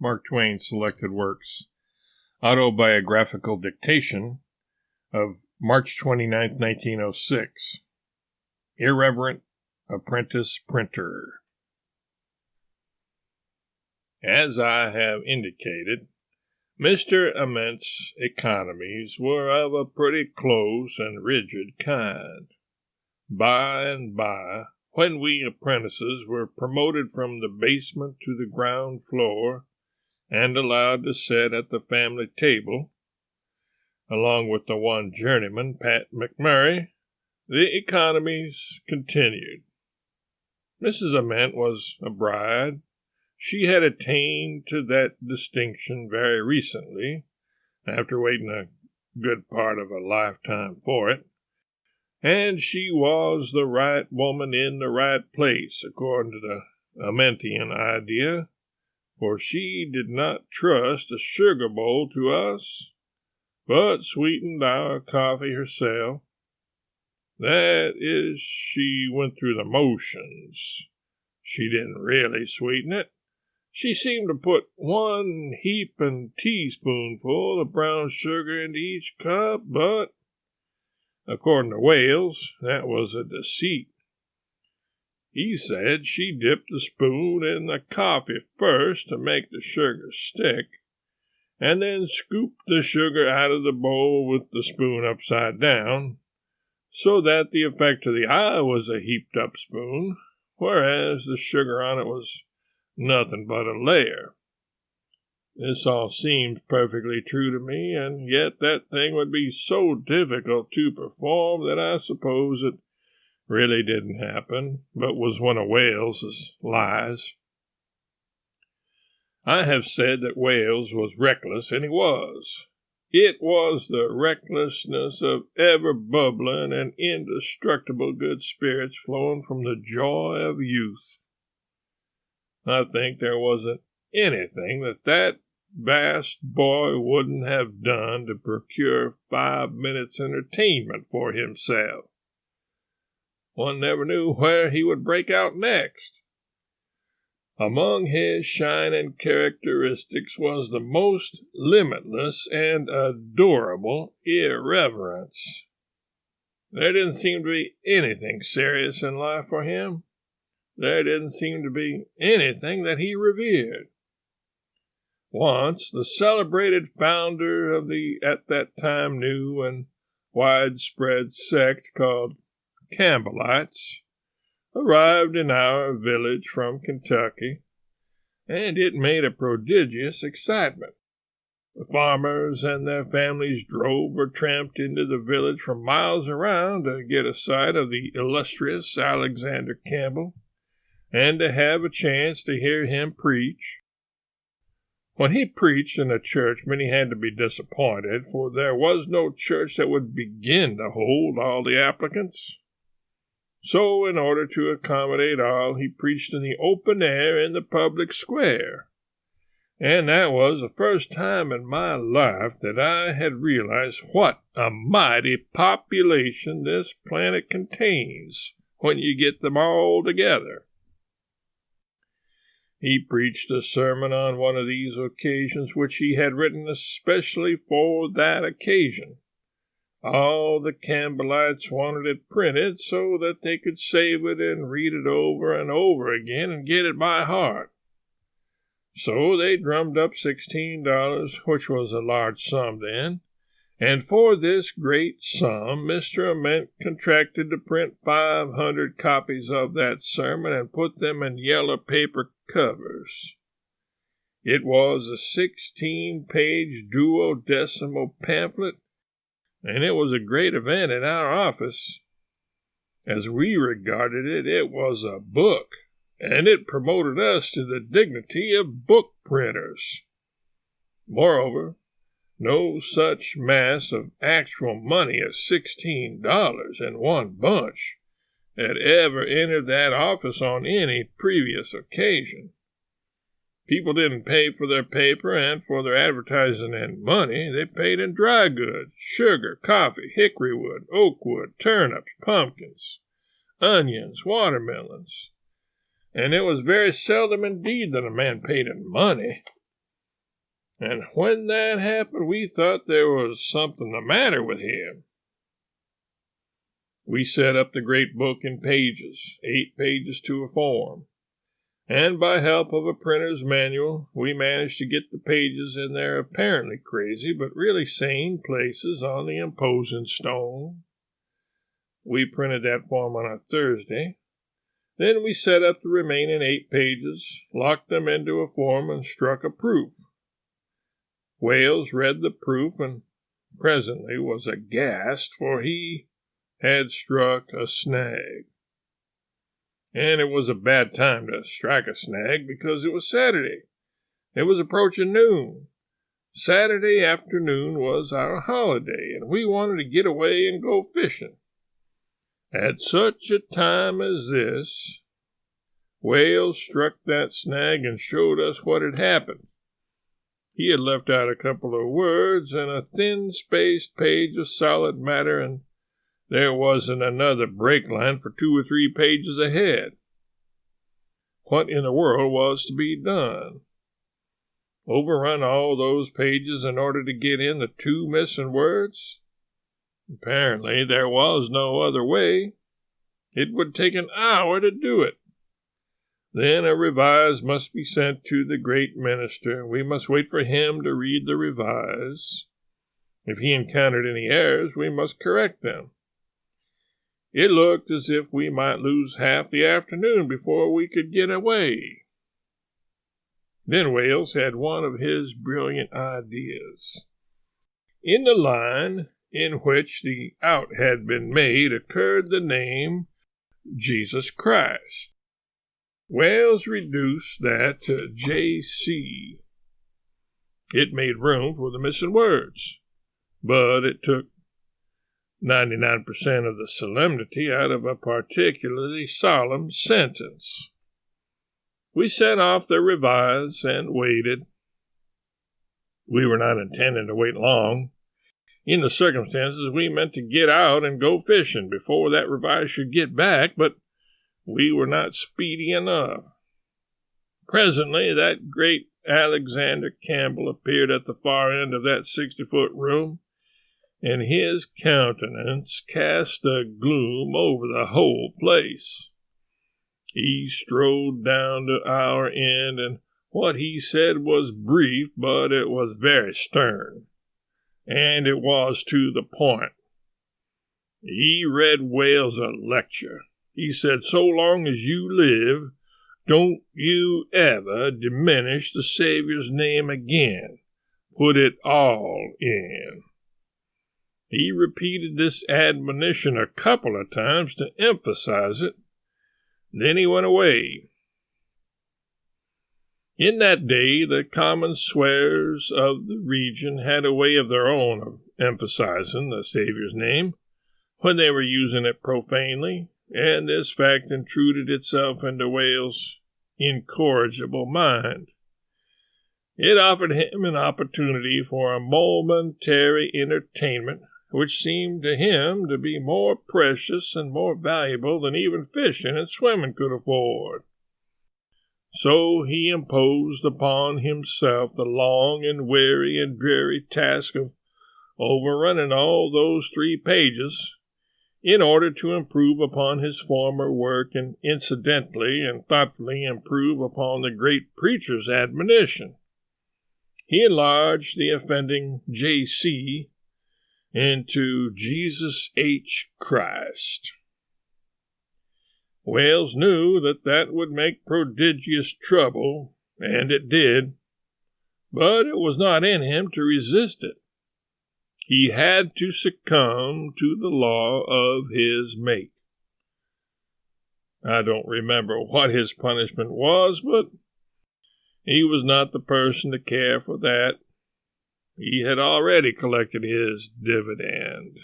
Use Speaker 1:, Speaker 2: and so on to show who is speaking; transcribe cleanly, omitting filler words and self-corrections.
Speaker 1: Mark Twain selected works. Autobiographical Dictation of March 29, 1906. Irreverent, Apprentice Printer. As I have indicated, Mr. Ament's economies were of a pretty close and rigid kind. By and by, when we apprentices were promoted from the basement to the ground floor and allowed to sit at the family table, along with the one journeyman, Pat McMurray, the economies continued. Mrs. Ament was a bride. She had attained to that distinction very recently, after waiting a good part of a lifetime for it, and she was the right woman in the right place, according to the Amentian idea, for she did not trust a sugar bowl to us, but sweetened our coffee herself. That is, she went through the motions. She didn't really sweeten it. She seemed to put one heaping teaspoonful of brown sugar into each cup, but, according to Wales, that was a deceit. He said she dipped the spoon in the coffee first to make the sugar stick, and then scooped the sugar out of the bowl with the spoon upside down, so that the effect to the eye was a heaped-up spoon, whereas the sugar on it was nothing but a layer. This all seemed perfectly true to me, and yet that thing would be so difficult to perform that I suppose it really didn't happen, but was one of Wales's lies. I have said that Wales was reckless, and he was. It was the recklessness of ever-bubbling and indestructible good spirits flowing from the joy of youth. I think there wasn't anything that vast boy wouldn't have done to procure 5 minutes' entertainment for himself. One never knew where he would break out next. Among his shining characteristics was the most limitless and adorable irreverence. There didn't seem to be anything serious in life for him. There didn't seem to be anything that he revered. Once, the celebrated founder of the at that time new and widespread sect called Campbellites arrived in our village from Kentucky, and it made a prodigious excitement. The farmers and their families drove or tramped into the village for miles around to get a sight of the illustrious Alexander Campbell, and to have a chance to hear him preach. When he preached in a church, many had to be disappointed, for there was no church that would begin to hold all the applicants. So, in order to accommodate all, he preached in the open air in the public square. And that was the first time in my life that I had realized what a mighty population this planet contains when you get them all together. He preached a sermon on one of these occasions which he had written especially for that occasion. All the Campbellites wanted it printed so that they could save it and read it over and over again and get it by heart. So they drummed up $16, which was a large sum then, and for this great sum Mr. Ament contracted to print 500 copies of that sermon and put them in yellow paper covers. It was a 16-page duodecimal pamphlet, and it was a great event in our office. As we regarded it, it was a book, and it promoted us to the dignity of book printers. Moreover, no such mass of actual money as $16 in one bunch had ever entered that office on any previous occasion. People didn't pay for their paper and for their advertising in money. They paid in dry goods, sugar, coffee, hickory wood, oak wood, turnips, pumpkins, onions, watermelons. And it was very seldom indeed that a man paid in money. And when that happened, we thought there was something the matter with him. We set up the great book in pages, 8 pages to a form, and by help of a printer's manual, we managed to get the pages in their apparently crazy but really sane places on the imposing stone. We printed that form on a Thursday. Then we set up the remaining 8 pages, locked them into a form, and struck a proof. Wales read the proof and presently was aghast, for he had struck a snag. And it was a bad time to strike a snag because it was Saturday. It was approaching noon. Saturday afternoon was our holiday, and we wanted to get away and go fishing. At such a time as this, Wales struck that snag and showed us what had happened. He had left out a couple of words and a thin-spaced page of solid matter, and there wasn't another break line for 2 or 3 pages ahead. What in the world was to be done? Overrun all those pages in order to get in the 2 missing words? Apparently there was no other way. It would take an hour to do it. Then a revise must be sent to the great minister. We must wait for him to read the revise. If he encountered any errors, we must correct them. It looked as if we might lose half the afternoon before we could get away. Then Wales had one of his brilliant ideas. In the line in which the out had been made occurred the name Jesus Christ. Wales reduced that to J.C. It made room for the missing words, but it took 99% of the solemnity out of a particularly solemn sentence. We sent off the revise and waited. We were not intending to wait long. In the circumstances, we meant to get out and go fishing before that revise should get back, but we were not speedy enough. Presently, that great Alexander Campbell appeared at the far end of that 60-foot room, and his countenance cast a gloom over the whole place. He strode down to our end, and what he said was brief, but it was very stern, and it was to the point. He read Wales a lecture. He said, "So long as you live, don't you ever diminish the Savior's name again. Put it all in." He repeated this admonition a couple of times to emphasize it. Then he went away. In that day, the common swearers of the region had a way of their own of emphasizing the Savior's name when they were using it profanely, and this fact intruded itself into Wales' incorrigible mind. It offered him an opportunity for a momentary entertainment which seemed to him to be more precious and more valuable than even fishing and swimming could afford. So he imposed upon himself the long and weary and dreary task of overrunning all those 3 pages in order to improve upon his former work and incidentally and thoughtfully improve upon the great preacher's admonition. He enlarged the offending J.C. into Jesus H. Christ. Wales knew that would make prodigious trouble, and it did, but it was not in him to resist it. He had to succumb to the law of his make. I don't remember what his punishment was, but he was not the person to care for that. He had already collected his dividend.